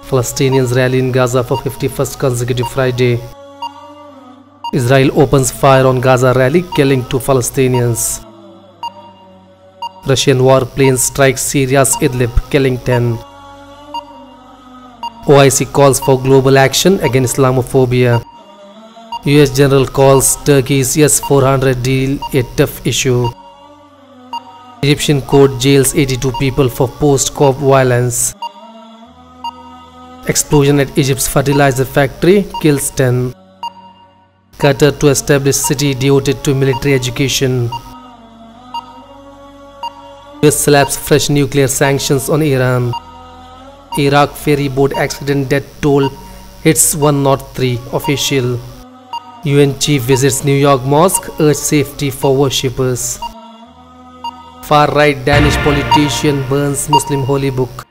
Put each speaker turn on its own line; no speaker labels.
Palestinians rally in Gaza for 51st consecutive Friday. Israel opens fire on Gaza rally, killing 2 Palestinians. Russian warplanes strike Syria's Idlib, killing 10. OIC calls for global action against Islamophobia. US General calls Turkey's S-400 deal a tough issue. Egyptian court jails 82 people for post-COP violence. Explosion at Egypt's fertilizer factory kills 10. Qatar to establish city devoted to military education. US slaps fresh nuclear sanctions on Iran. Iraq ferry boat accident death toll hits 103 official. UN chief visits New York mosque, urge safety for worshippers. Far-right Danish politician burns Muslim holy book.